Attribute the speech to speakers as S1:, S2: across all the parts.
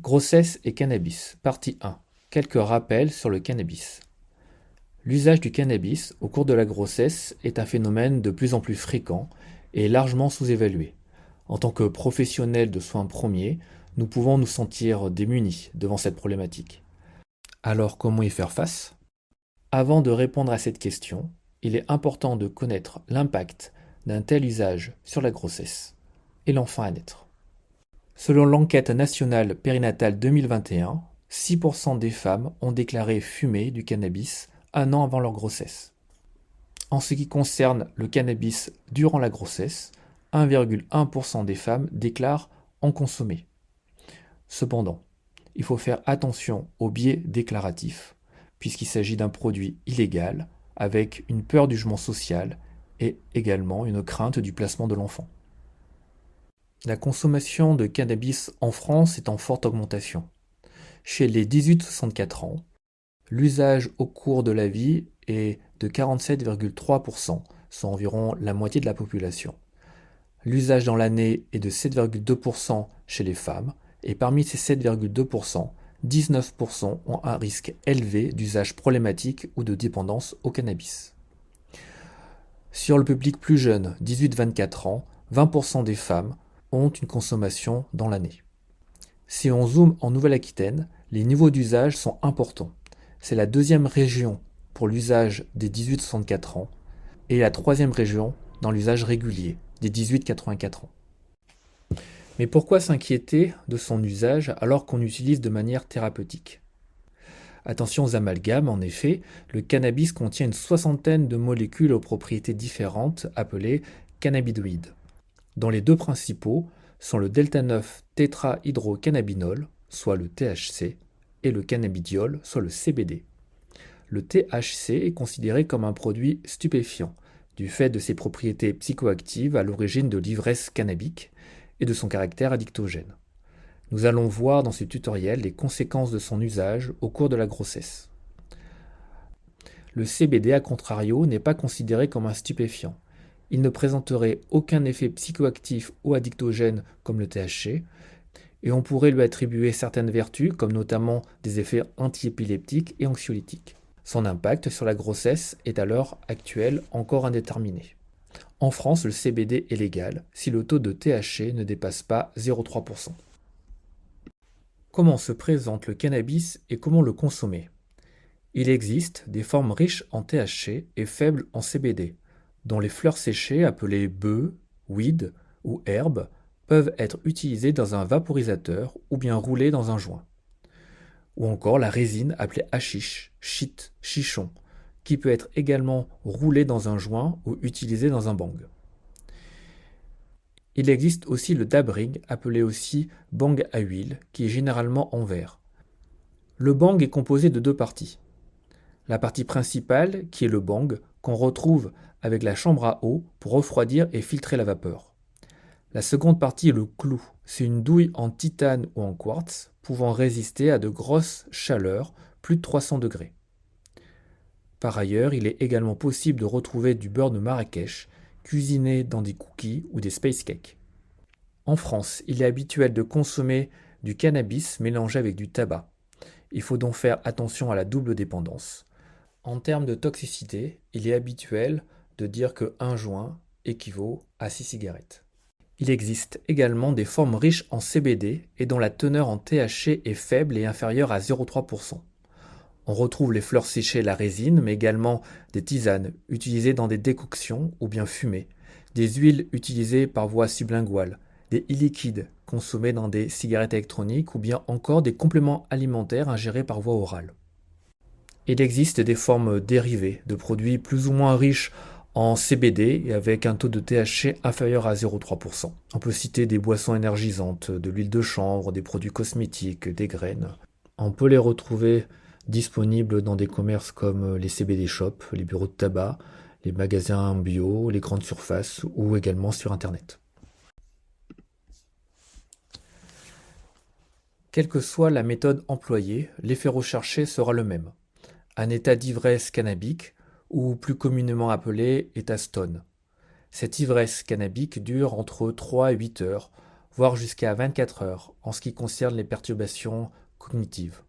S1: Grossesse et cannabis, partie 1. Quelques rappels sur le cannabis. L'usage du cannabis au cours de la grossesse est un phénomène de plus en plus fréquent et largement sous-évalué. En tant que professionnels de soins premiers, nous pouvons nous sentir démunis devant cette problématique. Alors comment y faire face? Avant de répondre à cette question, il est important de connaître l'impact d'un tel usage sur la grossesse et l'enfant à naître. Selon l'enquête nationale périnatale 2021, 6% des femmes ont déclaré fumer du cannabis un an avant leur grossesse. En ce qui concerne le cannabis durant la grossesse, 1,1% des femmes déclarent en consommer. Cependant, il faut faire attention aux biais déclaratifs, puisqu'il s'agit d'un produit illégal, avec une peur du jugement social et également une crainte du placement de l'enfant. La consommation de cannabis en France est en forte augmentation. Chez les 18-64 ans, l'usage au cours de la vie est de 47,3%, soit environ la moitié de la population. L'usage dans l'année est de 7,2% chez les femmes, et parmi ces 7,2%, 19% ont un risque élevé d'usage problématique ou de dépendance au cannabis. Sur le public plus jeune, 18-24 ans, 20% des femmes ont une consommation dans l'année. Si on zoome en Nouvelle-Aquitaine, les niveaux d'usage sont importants. C'est la deuxième région pour l'usage des 18-64 ans et la troisième région dans l'usage régulier des 18-84 ans. Mais pourquoi s'inquiéter de son usage alors qu'on l'utilise de manière thérapeutique? Attention aux amalgames, en effet, le cannabis contient une soixantaine de molécules aux propriétés différentes appelées cannabinoïdes, dont les deux principaux sont le delta-9 tétrahydrocannabinol, soit le THC, et le cannabidiol, soit le CBD. Le THC est considéré comme un produit stupéfiant, du fait de ses propriétés psychoactives à l'origine de l'ivresse cannabique et de son caractère addictogène. Nous allons voir dans ce tutoriel les conséquences de son usage au cours de la grossesse. Le CBD, à contrario, n'est pas considéré comme un stupéfiant. Il ne présenterait aucun effet psychoactif ou addictogène comme le THC, et on pourrait lui attribuer certaines vertus, comme notamment des effets antiépileptiques et anxiolytiques. Son impact sur la grossesse est à l'heure actuelle encore indéterminé. En France, le CBD est légal si le taux de THC ne dépasse pas 0,3%. Comment se présente le cannabis et comment le consommer? Il existe des formes riches en THC et faibles en CBD, dont les fleurs séchées appelées bœufs, weed ou herbes peuvent être utilisées dans un vaporisateur ou bien roulées dans un joint. Ou encore la résine appelée hashish, shit, chichon, qui peut être également roulée dans un joint ou utilisée dans un bang. Il existe aussi le dabring, appelé aussi bang à huile, qui est généralement en verre. Le bang est composé de deux parties. La partie principale, qui est le bang, qu'on retrouve avec la chambre à eau pour refroidir et filtrer la vapeur. La seconde partie est le clou. C'est une douille en titane ou en quartz, pouvant résister à de grosses chaleurs, plus de 300 degrés. Par ailleurs, il est également possible de retrouver du beurre de Marrakech, cuisiné dans des cookies ou des space cakes. En France, il est habituel de consommer du cannabis mélangé avec du tabac. Il faut donc faire attention à la double dépendance. En termes de toxicité, il est habituel de dire que 1 joint équivaut à 6 cigarettes. Il existe également des formes riches en CBD et dont la teneur en THC est faible et inférieure à 0,3%. On retrouve les fleurs séchées et la résine, mais également des tisanes utilisées dans des décoctions ou bien fumées, des huiles utilisées par voie sublinguale, des e-liquides consommés dans des cigarettes électroniques ou bien encore des compléments alimentaires ingérés par voie orale. Il existe des formes dérivées de produits plus ou moins riches en CBD et avec un taux de THC inférieur à 0,3%. On peut citer des boissons énergisantes, de l'huile de chanvre, des produits cosmétiques, des graines. On peut les retrouver disponibles dans des commerces comme les CBD shops, les bureaux de tabac, les magasins bio, les grandes surfaces ou également sur Internet. Quelle que soit la méthode employée, l'effet recherché sera le même. Un état d'ivresse cannabique, ou plus communément appelé état stone. Cette ivresse cannabique dure entre 3 et 8 heures, voire jusqu'à 24 heures en ce qui concerne les perturbations cognitives.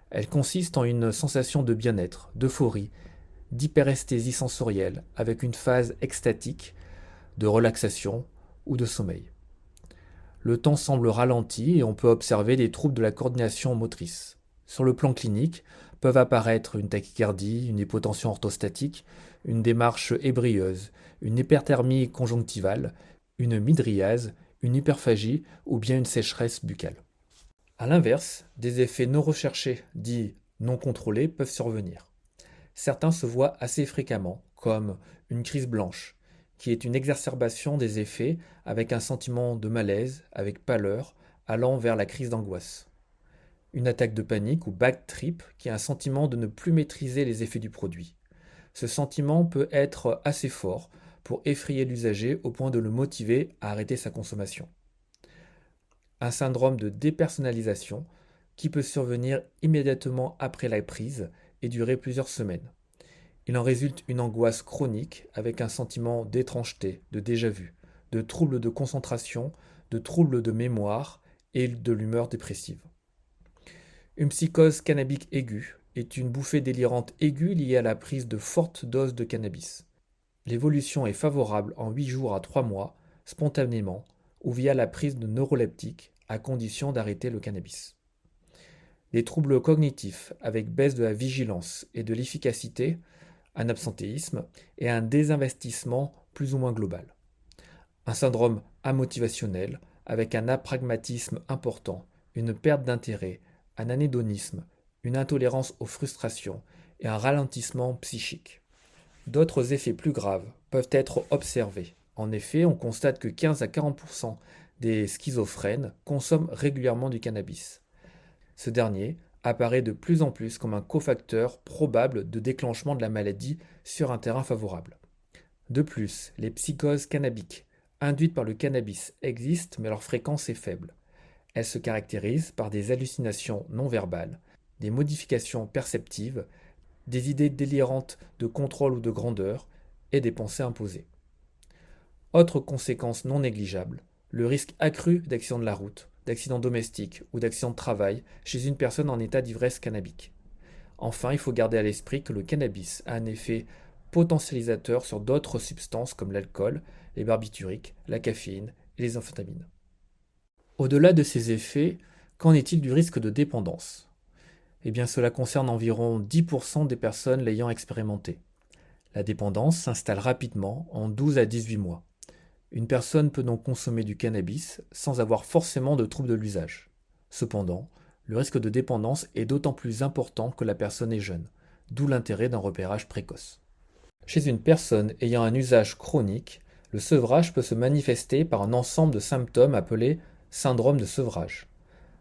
S1: Elles consistent en une sensation de bien-être, d'euphorie, d'hyperesthésie sensorielle avec une phase extatique, de relaxation ou de sommeil. Le temps semble ralenti et on peut observer des troubles de la coordination motrice. Sur le plan clinique, peuvent apparaître une tachycardie, une hypotension orthostatique, une démarche ébrieuse, une hyperthermie conjonctivale, une mydriase, une hyperphagie ou bien une sécheresse buccale. A l'inverse, des effets non recherchés, dits non contrôlés, peuvent survenir. Certains se voient assez fréquemment, comme une crise blanche, qui est une exacerbation des effets avec un sentiment de malaise, avec pâleur, allant vers la crise d'angoisse. Une attaque de panique ou bad trip, qui est un sentiment de ne plus maîtriser les effets du produit. Ce sentiment peut être assez fort pour effrayer l'usager au point de le motiver à arrêter sa consommation. Un syndrome de dépersonnalisation qui peut survenir immédiatement après la prise et durer plusieurs semaines. Il en résulte une angoisse chronique avec un sentiment d'étrangeté, de déjà-vu, de troubles de concentration, de troubles de mémoire et de l'humeur dépressive. Une psychose cannabique aiguë est une bouffée délirante aiguë liée à la prise de fortes doses de cannabis. L'évolution est favorable en 8 jours à 3 mois, spontanément, ou via la prise de neuroleptiques, à condition d'arrêter le cannabis. Des troubles cognitifs avec baisse de la vigilance et de l'efficacité, un absentéisme et un désinvestissement plus ou moins global. Un syndrome amotivationnel avec un apragmatisme important, une perte d'intérêt, un anédonisme, une intolérance aux frustrations et un ralentissement psychique. D'autres effets plus graves peuvent être observés. En effet, on constate que 15 à 40% des schizophrènes consomment régulièrement du cannabis. Ce dernier apparaît de plus en plus comme un cofacteur probable de déclenchement de la maladie sur un terrain favorable. De plus, les psychoses cannabiques induites par le cannabis existent mais leur fréquence est faible. Elles se caractérisent par des hallucinations non verbales, des modifications perceptives, des idées délirantes de contrôle ou de grandeur et des pensées imposées. Autre conséquence non négligeable, le risque accru d'accident de la route, d'accident domestique ou d'accident de travail chez une personne en état d'ivresse cannabique. Enfin, il faut garder à l'esprit que le cannabis a un effet potentialisateur sur d'autres substances comme l'alcool, les barbituriques, la caféine et les amphétamines. Au-delà de ces effets, qu'en est-il du risque de dépendance ? Eh bien, cela concerne environ 10% des personnes l'ayant expérimenté. La dépendance s'installe rapidement en 12 à 18 mois. Une personne peut donc consommer du cannabis sans avoir forcément de troubles de l'usage. Cependant, le risque de dépendance est d'autant plus important que la personne est jeune, d'où l'intérêt d'un repérage précoce. Chez une personne ayant un usage chronique, le sevrage peut se manifester par un ensemble de symptômes appelés syndrome de sevrage.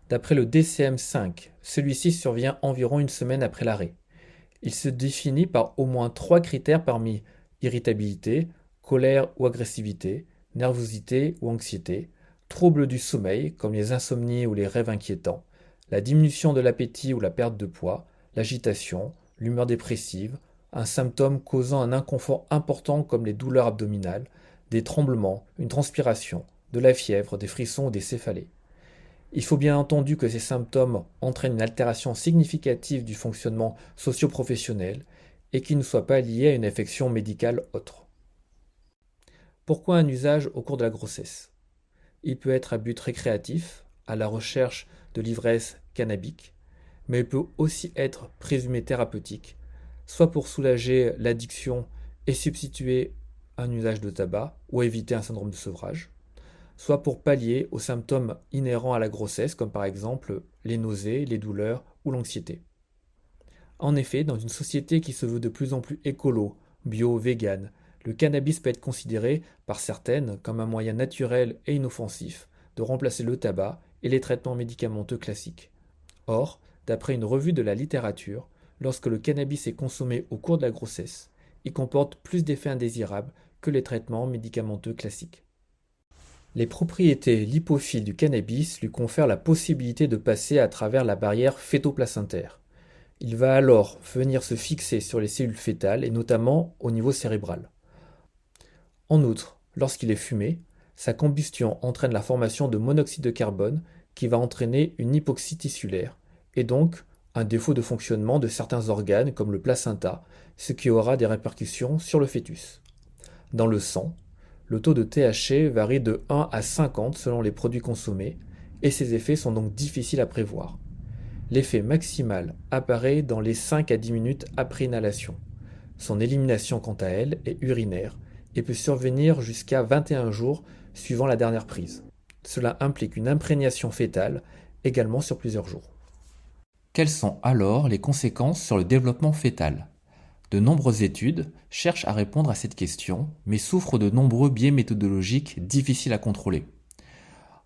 S1: D'après le DCM-5, celui-ci survient environ une semaine après l'arrêt. Il se définit par au moins 3 critères parmi irritabilité, colère ou agressivité, nervosité ou anxiété, troubles du sommeil comme les insomnies ou les rêves inquiétants, la diminution de l'appétit ou la perte de poids, l'agitation, l'humeur dépressive, un symptôme causant un inconfort important comme les douleurs abdominales, des tremblements, une transpiration, de la fièvre, des frissons ou des céphalées. Il faut bien entendu que ces symptômes entraînent une altération significative du fonctionnement socio-professionnel et qu'ils ne soient pas liés à une affection médicale autre. Pourquoi un usage au cours de la grossesse ? Il peut être à but récréatif, à la recherche de l'ivresse cannabique, mais il peut aussi être présumé thérapeutique, soit pour soulager l'addiction et substituer un usage de tabac ou éviter un syndrome de sevrage, soit pour pallier aux symptômes inhérents à la grossesse, comme par exemple les nausées, les douleurs ou l'anxiété. En effet, dans une société qui se veut de plus en plus écolo, bio, vegan, le cannabis peut être considéré par certaines comme un moyen naturel et inoffensif de remplacer le tabac et les traitements médicamenteux classiques. Or, d'après une revue de la littérature, lorsque le cannabis est consommé au cours de la grossesse, il comporte plus d'effets indésirables que les traitements médicamenteux classiques. Les propriétés lipophiles du cannabis lui confèrent la possibilité de passer à travers la barrière fœto-placentaire. Il va alors venir se fixer sur les cellules fœtales et notamment au niveau cérébral. En outre, lorsqu'il est fumé, Sa combustion entraîne la formation de monoxyde de carbone qui va entraîner une hypoxie tissulaire et donc un défaut de fonctionnement de certains organes comme le placenta, ce qui aura des répercussions sur le fœtus. Dans le sang, le taux de THC varie de 1 à 50 selon les produits consommés et ses effets sont donc difficiles à prévoir. L'effet maximal apparaît dans les 5 à 10 minutes après inhalation. Son élimination quant à elle est urinaire et peut survenir jusqu'à 21 jours suivant la dernière prise. Cela implique une imprégnation fœtale également sur plusieurs jours. Quelles sont alors les conséquences sur le développement fœtal ? De nombreuses études cherchent à répondre à cette question, mais souffrent de nombreux biais méthodologiques difficiles à contrôler.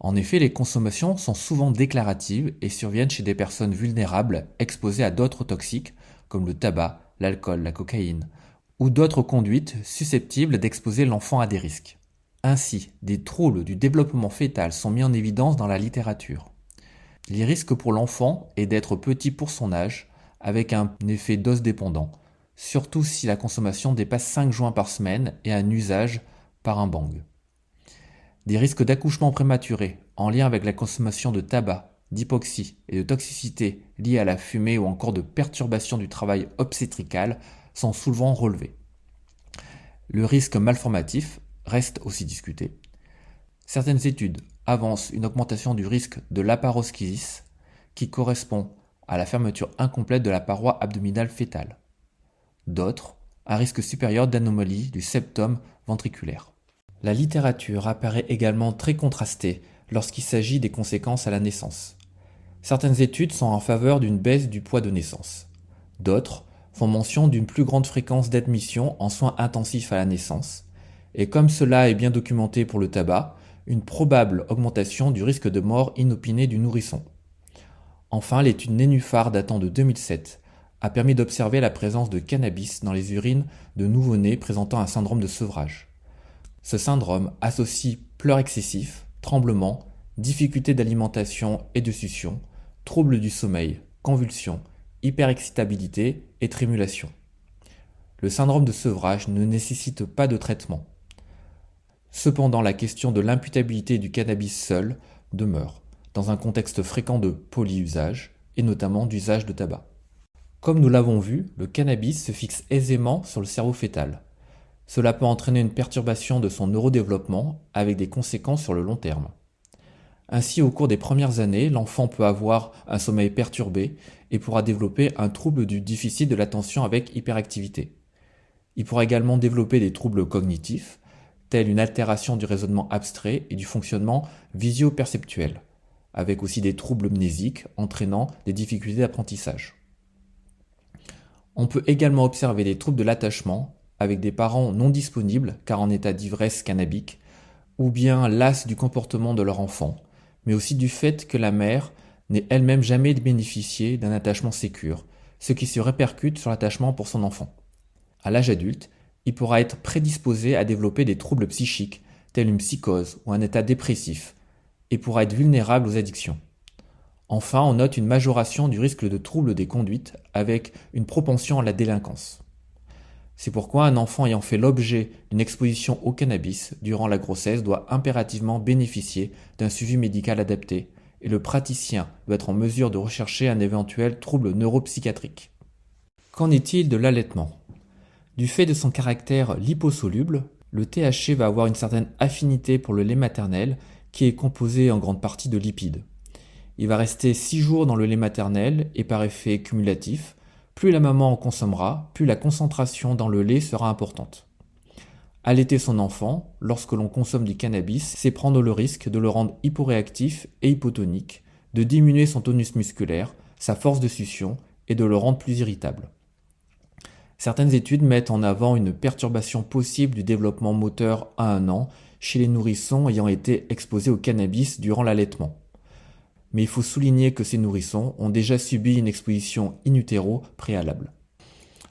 S1: En effet, les consommations sont souvent déclaratives et surviennent chez des personnes vulnérables exposées à d'autres toxiques comme le tabac, l'alcool, la cocaïne, ou d'autres conduites susceptibles d'exposer l'enfant à des risques. Ainsi, des troubles du développement fœtal sont mis en évidence dans la littérature. Les risques pour l'enfant est d'être petit pour son âge, avec un effet dose dépendant, surtout si la consommation dépasse 5 joints par semaine et un usage par un bang. Des risques d'accouchement prématuré en lien avec la consommation de tabac, d'hypoxie et de toxicité liées à la fumée ou encore de perturbations du travail obstétrical sont souvent relevés. Le risque malformatif reste aussi discuté. Certaines études avancent une augmentation du risque de laparoschisis qui correspond à la fermeture incomplète de la paroi abdominale fœtale. D'autres, un risque supérieur d'anomalie du septum ventriculaire. La littérature apparaît également très contrastée lorsqu'il s'agit des conséquences à la naissance. Certaines études sont en faveur d'une baisse du poids de naissance. D'autres font mention d'une plus grande fréquence d'admission en soins intensifs à la naissance, et comme cela est bien documenté pour le tabac, une probable augmentation du risque de mort inopinée du nourrisson. Enfin, l'étude Nénuphar datant de 2007 a permis d'observer la présence de cannabis dans les urines de nouveau-nés présentant un syndrome de sevrage. Ce syndrome associe pleurs excessifs, tremblements, difficultés d'alimentation et de succion, troubles du sommeil, convulsions, hyperexcitabilité et trémulation. Le syndrome de sevrage ne nécessite pas de traitement. Cependant, la question de l'imputabilité du cannabis seul demeure, dans un contexte fréquent de polyusage et notamment d'usage de tabac. Comme nous l'avons vu, le cannabis se fixe aisément sur le cerveau fœtal. Cela peut entraîner une perturbation de son neurodéveloppement avec des conséquences sur le long terme. Ainsi, au cours des premières années, l'enfant peut avoir un sommeil perturbé et pourra développer un trouble du déficit de l'attention avec hyperactivité. Il pourra également développer des troubles cognitifs, tels une altération du raisonnement abstrait et du fonctionnement visio-perceptuel, avec aussi des troubles mnésiques entraînant des difficultés d'apprentissage. On peut également observer des troubles de l'attachement, avec des parents non disponibles car en état d'ivresse cannabique, ou bien las du comportement de leur enfant, mais aussi du fait que la mère n'ait elle-même jamais bénéficié d'un attachement sécure, ce qui se répercute sur l'attachement pour son enfant. À l'âge adulte, il pourra être prédisposé à développer des troubles psychiques, tels une psychose ou un état dépressif, et pourra être vulnérable aux addictions. Enfin, on note une majoration du risque de troubles des conduites avec une propension à la délinquance. C'est pourquoi un enfant ayant fait l'objet d'une exposition au cannabis durant la grossesse doit impérativement bénéficier d'un suivi médical adapté et le praticien doit être en mesure de rechercher un éventuel trouble neuropsychiatrique. Qu'en est-il de l'allaitement ? Du fait de son caractère liposoluble, le THC va avoir une certaine affinité pour le lait maternel qui est composé en grande partie de lipides. Il va rester 6 jours dans le lait maternel et par effet cumulatif, plus la maman en consommera, plus la concentration dans le lait sera importante. Allaiter son enfant, lorsque l'on consomme du cannabis, c'est prendre le risque de le rendre hyporéactif et hypotonique, de diminuer son tonus musculaire, sa force de succion et de le rendre plus irritable. Certaines études mettent en avant une perturbation possible du développement moteur à 1 an chez les nourrissons ayant été exposés au cannabis durant l'allaitement. Mais il faut souligner que ces nourrissons ont déjà subi une exposition in utero préalable.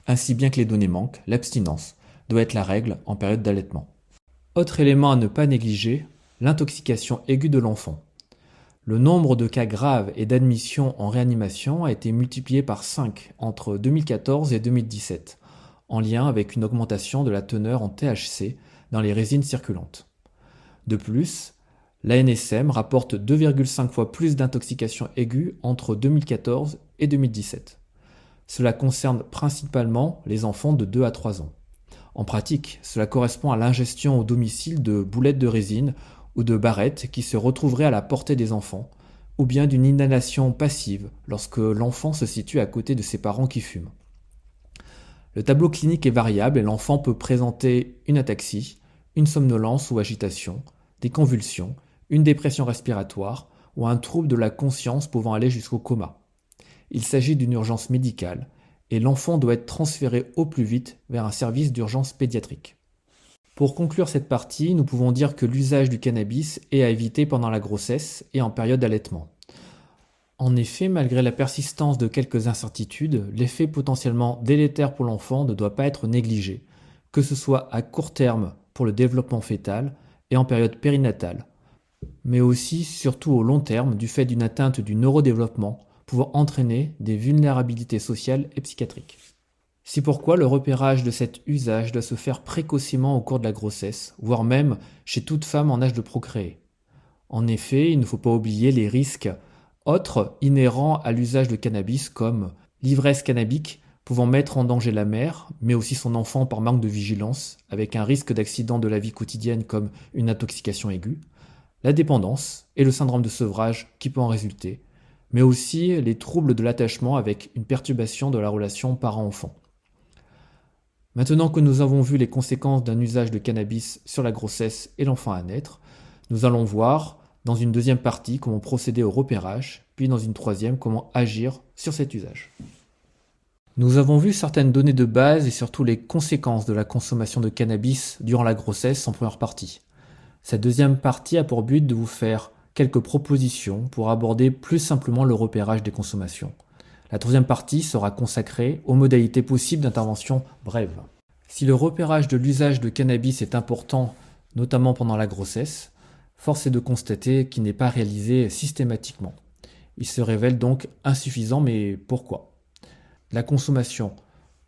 S1: Ainsi, bien que les données manquent, l'abstinence doit être la règle en période d'allaitement. Autre élément à ne pas négliger, l'intoxication aiguë de l'enfant. Le nombre de cas graves et d'admissions en réanimation a été multiplié par 5 entre 2014 et 2017, en lien avec une augmentation de la teneur en THC dans les résines circulantes. De plus, l'ANSM rapporte 2,5 fois plus d'intoxications aiguës entre 2014 et 2017. Cela concerne principalement les enfants de 2 à 3 ans. En pratique, cela correspond à l'ingestion au domicile de boulettes de résine ou de barrettes qui se retrouveraient à la portée des enfants, ou bien d'une inhalation passive lorsque l'enfant se situe à côté de ses parents qui fument. Le tableau clinique est variable et l'enfant peut présenter une ataxie, une somnolence ou agitation, des convulsions, une dépression respiratoire ou un trouble de la conscience pouvant aller jusqu'au coma. Il s'agit d'une urgence médicale et l'enfant doit être transféré au plus vite vers un service d'urgence pédiatrique. Pour conclure cette partie, nous pouvons dire que l'usage du cannabis est à éviter pendant la grossesse et en période d'allaitement. En effet, malgré la persistance de quelques incertitudes, l'effet potentiellement délétère pour l'enfant ne doit pas être négligé, que ce soit à court terme pour le développement fœtal et en période périnatale, mais aussi surtout au long terme du fait d'une atteinte du neurodéveloppement pouvant entraîner des vulnérabilités sociales et psychiatriques. C'est pourquoi le repérage de cet usage doit se faire précocement au cours de la grossesse, voire même chez toute femme en âge de procréer. En effet, il ne faut pas oublier les risques autres inhérents à l'usage de cannabis comme l'ivresse cannabique pouvant mettre en danger la mère, mais aussi son enfant par manque de vigilance, avec un risque d'accident de la vie quotidienne comme une intoxication aiguë, la dépendance et le syndrome de sevrage qui peut en résulter, mais aussi les troubles de l'attachement avec une perturbation de la relation parent-enfant. Maintenant que nous avons vu les conséquences d'un usage de cannabis sur la grossesse et l'enfant à naître, nous allons voir dans une deuxième partie comment procéder au repérage, puis dans une troisième comment agir sur cet usage. Nous avons vu certaines données de base et surtout les conséquences de la consommation de cannabis durant la grossesse en première partie. Cette deuxième partie a pour but de vous faire quelques propositions pour aborder plus simplement le repérage des consommations. La troisième partie sera consacrée aux modalités possibles d'intervention brève. Si le repérage de l'usage de cannabis est important, notamment pendant la grossesse, force est de constater qu'il n'est pas réalisé systématiquement. Il se révèle donc insuffisant, mais pourquoi ? La consommation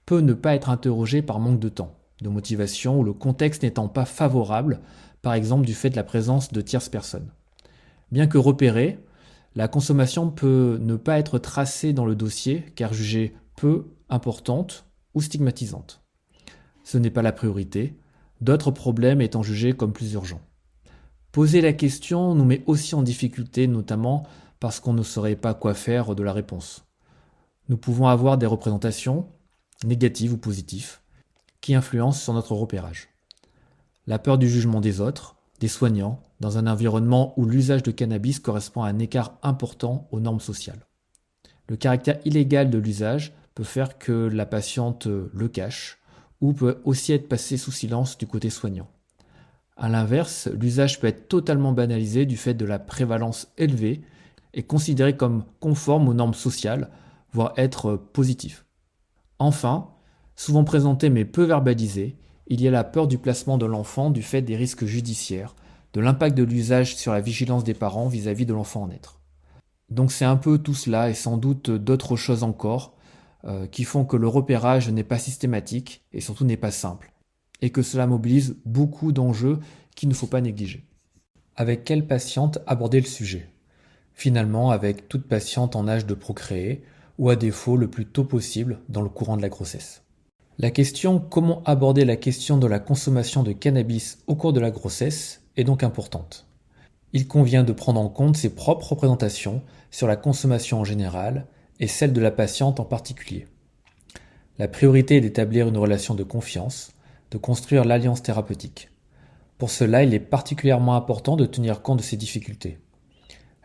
S1: peut ne pas être interrogée par manque de temps, de motivation ou le contexte n'étant pas favorable, par exemple du fait de la présence de tierces personnes. Bien que repérée, la consommation peut ne pas être tracée dans le dossier car jugée peu importante ou stigmatisante. Ce n'est pas la priorité, d'autres problèmes étant jugés comme plus urgents. Poser la question nous met aussi en difficulté, notamment parce qu'on ne saurait pas quoi faire de la réponse. Nous pouvons avoir des représentations, négatives ou positives, qui influencent sur notre repérage. La peur du jugement des autres, des soignants, dans un environnement où l'usage de cannabis correspond à un écart important aux normes sociales. Le caractère illégal de l'usage peut faire que la patiente le cache ou peut aussi être passé sous silence du côté soignant. A l'inverse, l'usage peut être totalement banalisé du fait de la prévalence élevée et considéré comme conforme aux normes sociales, voire être positif. Enfin, souvent présenté mais peu verbalisé, il y a la peur du placement de l'enfant du fait des risques judiciaires, de l'impact de l'usage sur la vigilance des parents vis-à-vis de l'enfant en naître. Donc c'est un peu tout cela et sans doute d'autres choses encore qui font que le repérage n'est pas systématique et surtout n'est pas simple, et que cela mobilise beaucoup d'enjeux qu'il ne faut pas négliger. Avec quelle patiente aborder le sujet ? Finalement, avec toute patiente en âge de procréer, ou à défaut le plus tôt possible dans le courant de la grossesse. La question comment aborder la question de la consommation de cannabis au cours de la grossesse est donc importante. Il convient de prendre en compte ses propres représentations sur la consommation en général et celle de la patiente en particulier. La priorité est d'établir une relation de confiance, de construire l'alliance thérapeutique. Pour cela, il est particulièrement important de tenir compte de ces difficultés.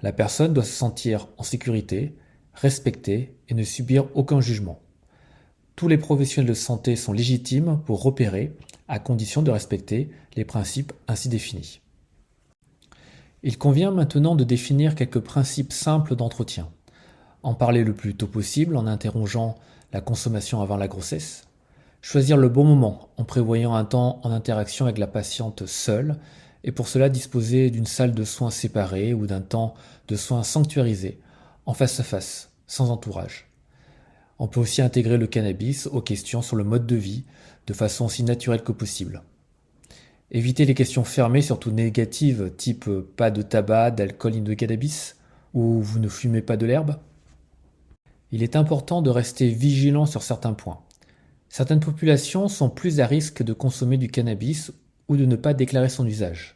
S1: La personne doit se sentir en sécurité, respectée et ne subir aucun jugement. Tous les professionnels de santé sont légitimes pour repérer, à condition de respecter les principes ainsi définis. Il convient maintenant de définir quelques principes simples d'entretien. En parler le plus tôt possible en interrogeant la consommation avant la grossesse. Choisir le bon moment en prévoyant un temps en interaction avec la patiente seule et pour cela disposer d'une salle de soins séparée ou d'un temps de soins sanctuarisé, en face à face, sans entourage. On peut aussi intégrer le cannabis aux questions sur le mode de vie de façon aussi naturelle que possible. Évitez les questions fermées, surtout négatives, type pas de tabac, d'alcool ni de cannabis, ou vous ne fumez pas de l'herbe. Il est important de rester vigilant sur certains points. Certaines populations sont plus à risque de consommer du cannabis ou de ne pas déclarer son usage.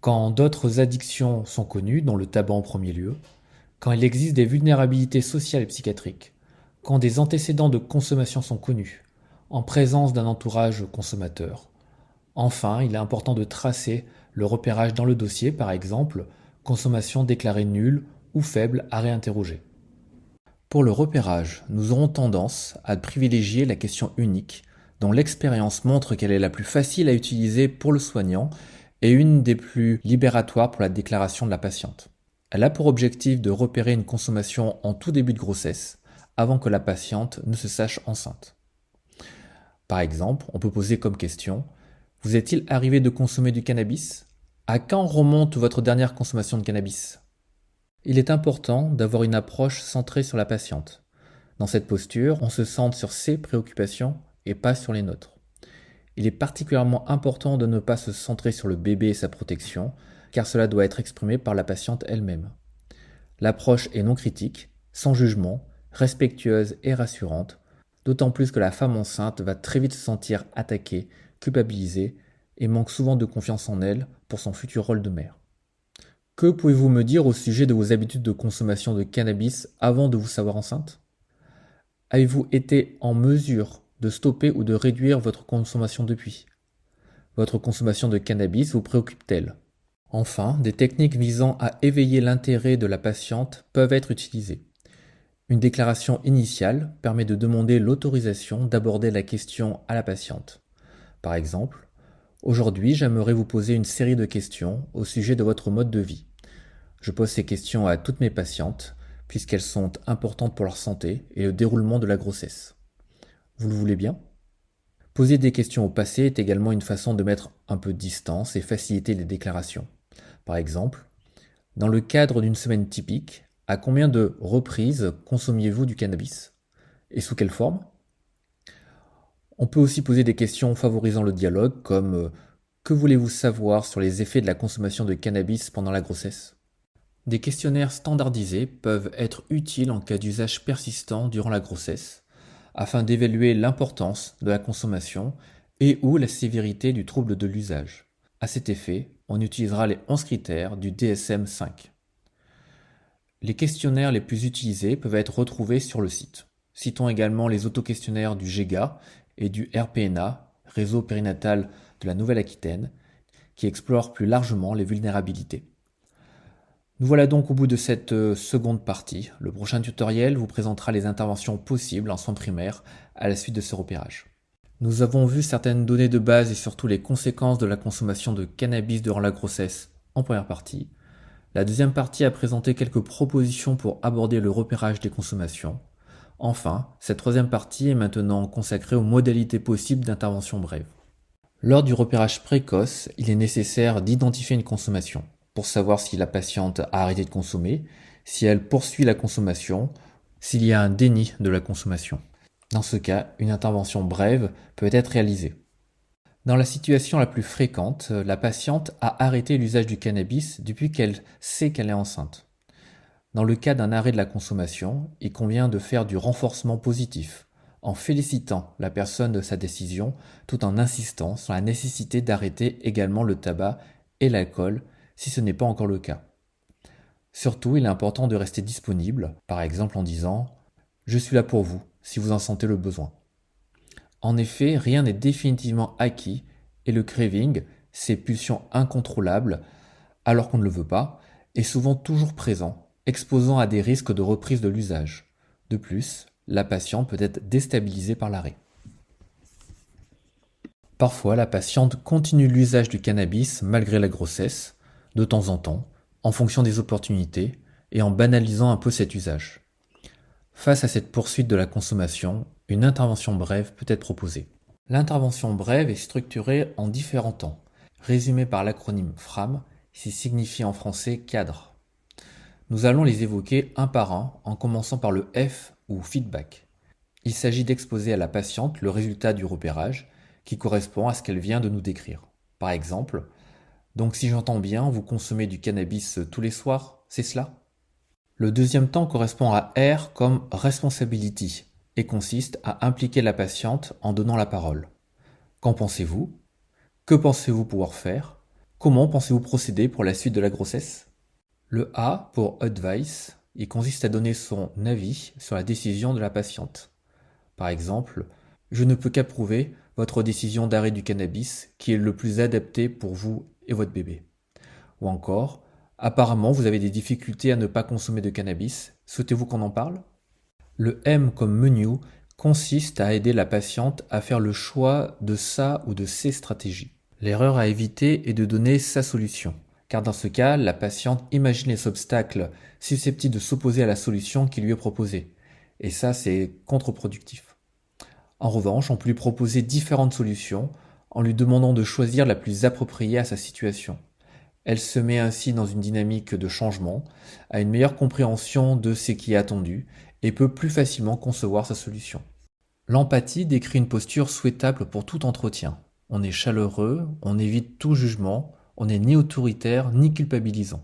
S1: Quand d'autres addictions sont connues, dont le tabac en premier lieu, quand il existe des vulnérabilités sociales et psychiatriques, quand des antécédents de consommation sont connus, en présence d'un entourage consommateur. Enfin, il est important de tracer le repérage dans le dossier, par exemple, consommation déclarée nulle ou faible à réinterroger. Pour le repérage, nous aurons tendance à privilégier la question unique, dont l'expérience montre qu'elle est la plus facile à utiliser pour le soignant et une des plus libératoires pour la déclaration de la patiente. Elle a pour objectif de repérer une consommation en tout début de grossesse, avant que la patiente ne se sache enceinte. Par exemple, on peut poser comme question: vous est-il arrivé de consommer du cannabis? À quand remonte votre dernière consommation de cannabis? Il est important d'avoir une approche centrée sur la patiente. Dans cette posture, on se centre sur ses préoccupations et pas sur les nôtres. Il est particulièrement important de ne pas se centrer sur le bébé et sa protection, car cela doit être exprimé par la patiente elle-même. L'approche est non critique, sans jugement, respectueuse et rassurante, d'autant plus que la femme enceinte va très vite se sentir attaquée, culpabilisée et manque souvent de confiance en elle pour son futur rôle de mère. Que pouvez-vous me dire au sujet de vos habitudes de consommation de cannabis avant de vous savoir enceinte? Avez-vous été en mesure de stopper ou de réduire votre consommation depuis? Votre consommation de cannabis vous préoccupe-t-elle? Enfin, des techniques visant à éveiller l'intérêt de la patiente peuvent être utilisées. Une déclaration initiale permet de demander l'autorisation d'aborder la question à la patiente. Par exemple, aujourd'hui, j'aimerais vous poser une série de questions au sujet de votre mode de vie. Je pose ces questions à toutes mes patientes, puisqu'elles sont importantes pour leur santé et le déroulement de la grossesse. Vous le voulez bien? Poser des questions au passé est également une façon de mettre un peu de distance et faciliter les déclarations. Par exemple, dans le cadre d'une semaine typique, à combien de reprises consommiez-vous du cannabis? Et sous quelle forme? On peut aussi poser des questions favorisant le dialogue, comme que voulez-vous savoir sur les effets de la consommation de cannabis pendant la grossesse? Des questionnaires standardisés peuvent être utiles en cas d'usage persistant durant la grossesse, afin d'évaluer l'importance de la consommation et ou la sévérité du trouble de l'usage. À cet effet, on utilisera les 11 critères du DSM-5. Les questionnaires les plus utilisés peuvent être retrouvés sur le site. Citons également les autoquestionnaires du GEGA et du RPNA, Réseau périnatal de la Nouvelle-Aquitaine, qui explorent plus largement les vulnérabilités. Nous voilà donc au bout de cette seconde partie. Le prochain tutoriel vous présentera les interventions possibles en soins primaires à la suite de ce repérage. Nous avons vu certaines données de base et surtout les conséquences de la consommation de cannabis durant la grossesse en première partie. La deuxième partie a présenté quelques propositions pour aborder le repérage des consommations. Enfin, cette troisième partie est maintenant consacrée aux modalités possibles d'intervention brève. Lors du repérage précoce, il est nécessaire d'identifier une consommation pour savoir si la patiente a arrêté de consommer, si elle poursuit la consommation, s'il y a un déni de la consommation. Dans ce cas, une intervention brève peut être réalisée. Dans la situation la plus fréquente, la patiente a arrêté l'usage du cannabis depuis qu'elle sait qu'elle est enceinte. Dans le cas d'un arrêt de la consommation, il convient de faire du renforcement positif, en félicitant la personne de sa décision, tout en insistant sur la nécessité d'arrêter également le tabac et l'alcool si ce n'est pas encore le cas. Surtout, il est important de rester disponible, par exemple en disant « Je suis là pour vous, si vous en sentez le besoin ». En effet, rien n'est définitivement acquis et le craving, ces pulsions incontrôlables, alors qu'on ne le veut pas, est souvent toujours présent, exposant à des risques de reprise de l'usage. De plus, la patiente peut être déstabilisée par l'arrêt. Parfois, la patiente continue l'usage du cannabis malgré la grossesse, de temps en temps, en fonction des opportunités et en banalisant un peu cet usage. Face à cette poursuite de la consommation, une intervention brève peut être proposée. L'intervention brève est structurée en différents temps, résumée par l'acronyme FRAM, qui signifie en français cadre. Nous allons les évoquer un par un, en commençant par le F ou feedback. Il s'agit d'exposer à la patiente le résultat du repérage, qui correspond à ce qu'elle vient de nous décrire. Par exemple, donc si j'entends bien, vous consommez du cannabis tous les soirs, c'est cela? Le deuxième temps correspond à R comme responsibility et consiste à impliquer la patiente en donnant la parole. Qu'en pensez-vous? Que pensez-vous pouvoir faire? Comment pensez-vous procéder pour la suite de la grossesse? Le A pour advice, il consiste à donner son avis sur la décision de la patiente. Par exemple, je ne peux qu'approuver votre décision d'arrêt du cannabis qui est le plus adapté pour vous et votre bébé. Ou encore, apparemment vous avez des difficultés à ne pas consommer de cannabis, souhaitez-vous qu'on en parle? Le M comme menu consiste à aider la patiente à faire le choix de sa ou de ses stratégies. L'erreur à éviter est de donner sa solution, car dans ce cas, la patiente imagine les obstacles susceptibles de s'opposer à la solution qui lui est proposée. Et ça, c'est contre-productif. En revanche, on peut lui proposer différentes solutions en lui demandant de choisir la plus appropriée à sa situation. Elle se met ainsi dans une dynamique de changement, a une meilleure compréhension de ce qui est attendu et peut plus facilement concevoir sa solution. L'empathie décrit une posture souhaitable pour tout entretien. On est chaleureux, on évite tout jugement, on n'est ni autoritaire ni culpabilisant.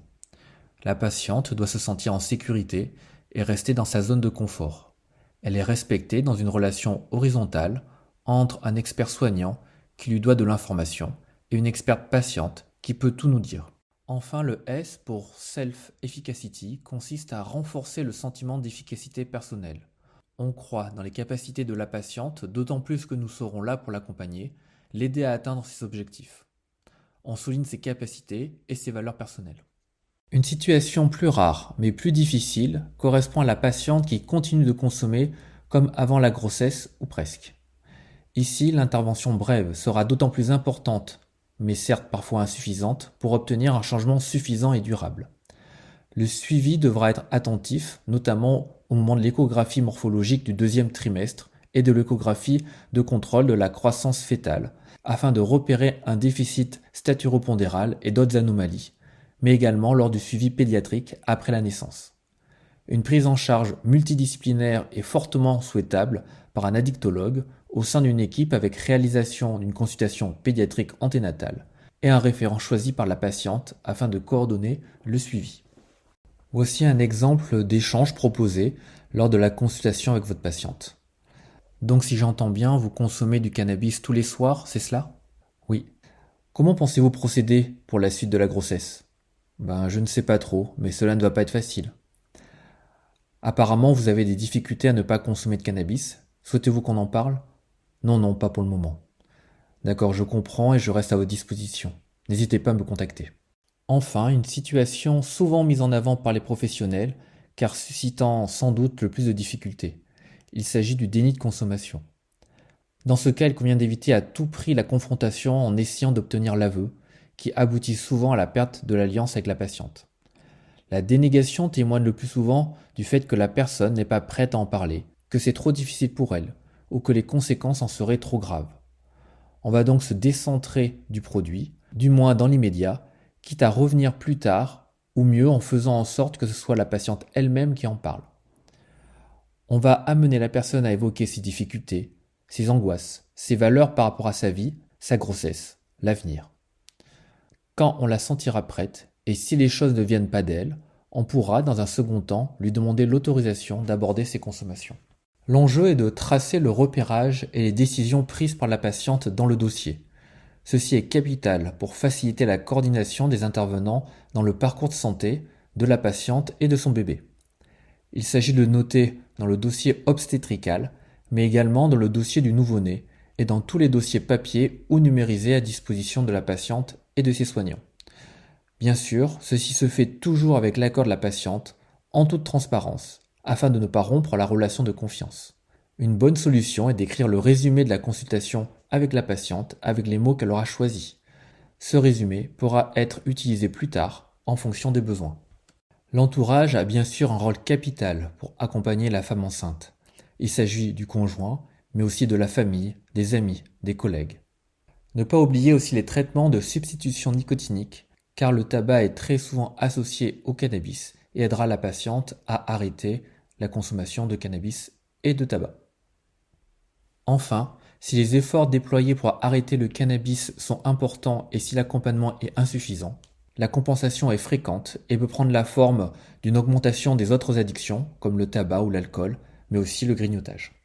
S1: La patiente doit se sentir en sécurité et rester dans sa zone de confort. Elle est respectée dans une relation horizontale entre un expert soignant qui lui doit de l'information et une experte patiente qui peut tout nous dire. Enfin, le S pour self-efficacy consiste à renforcer le sentiment d'efficacité personnelle. On croit dans les capacités de la patiente, d'autant plus que nous serons là pour l'accompagner, l'aider à atteindre ses objectifs. On souligne ses capacités et ses valeurs personnelles. Une situation plus rare, mais plus difficile, correspond à la patiente qui continue de consommer comme avant la grossesse ou presque. Ici, l'intervention brève sera d'autant plus importante, mais certes parfois insuffisante, pour obtenir un changement suffisant et durable. Le suivi devra être attentif, notamment au moment de l'échographie morphologique du deuxième trimestre et de l'échographie de contrôle de la croissance fœtale, afin de repérer un déficit staturopondéral et d'autres anomalies, mais également lors du suivi pédiatrique après la naissance. Une prise en charge multidisciplinaire est fortement souhaitable par un addictologue au sein d'une équipe avec réalisation d'une consultation pédiatrique anténatale et un référent choisi par la patiente afin de coordonner le suivi. Voici un exemple d'échange proposé lors de la consultation avec votre patiente. Donc si j'entends bien, vous consommez du cannabis tous les soirs, c'est cela? Oui. Comment pensez-vous procéder pour la suite de la grossesse? Je ne sais pas trop, mais cela ne va pas être facile. Apparemment, vous avez des difficultés à ne pas consommer de cannabis. Souhaitez-vous qu'on en parle? Non, pas pour le moment. D'accord, je comprends et je reste à votre disposition. N'hésitez pas à me contacter. Enfin, une situation souvent mise en avant par les professionnels, car suscitant sans doute le plus de difficultés. Il s'agit du déni de consommation. Dans ce cas, il convient d'éviter à tout prix la confrontation en essayant d'obtenir l'aveu, qui aboutit souvent à la perte de l'alliance avec la patiente. La dénégation témoigne le plus souvent du fait que la personne n'est pas prête à en parler, que c'est trop difficile pour elle, ou que les conséquences en seraient trop graves. On va donc se décentrer du produit, du moins dans l'immédiat, quitte à revenir plus tard, ou mieux en faisant en sorte que ce soit la patiente elle-même qui en parle. On va amener la personne à évoquer ses difficultés, ses angoisses, ses valeurs par rapport à sa vie, sa grossesse, l'avenir. Quand on la sentira prête, et si les choses ne viennent pas d'elle, on pourra, dans un second temps, lui demander l'autorisation d'aborder ses consommations. L'enjeu est de tracer le repérage et les décisions prises par la patiente dans le dossier. Ceci est capital pour faciliter la coordination des intervenants dans le parcours de santé de la patiente et de son bébé. Il s'agit de noter dans le dossier obstétrical, mais également dans le dossier du nouveau-né et dans tous les dossiers papier ou numérisés à disposition de la patiente et de ses soignants. Bien sûr, ceci se fait toujours avec l'accord de la patiente, en toute transparence, afin de ne pas rompre la relation de confiance. Une bonne solution est d'écrire le résumé de la consultation avec la patiente avec les mots qu'elle aura choisis. Ce résumé pourra être utilisé plus tard en fonction des besoins. L'entourage a bien sûr un rôle capital pour accompagner la femme enceinte. Il s'agit du conjoint, mais aussi de la famille, des amis, des collègues. Ne pas oublier aussi les traitements de substitution nicotinique, car le tabac est très souvent associé au cannabis et aidera la patiente à arrêter la consommation de cannabis et de tabac. Enfin, Si les efforts déployés pour arrêter le cannabis sont importants et si l'accompagnement est insuffisant, la compensation est fréquente et peut prendre la forme d'une augmentation des autres addictions, comme le tabac ou l'alcool, mais aussi le grignotage.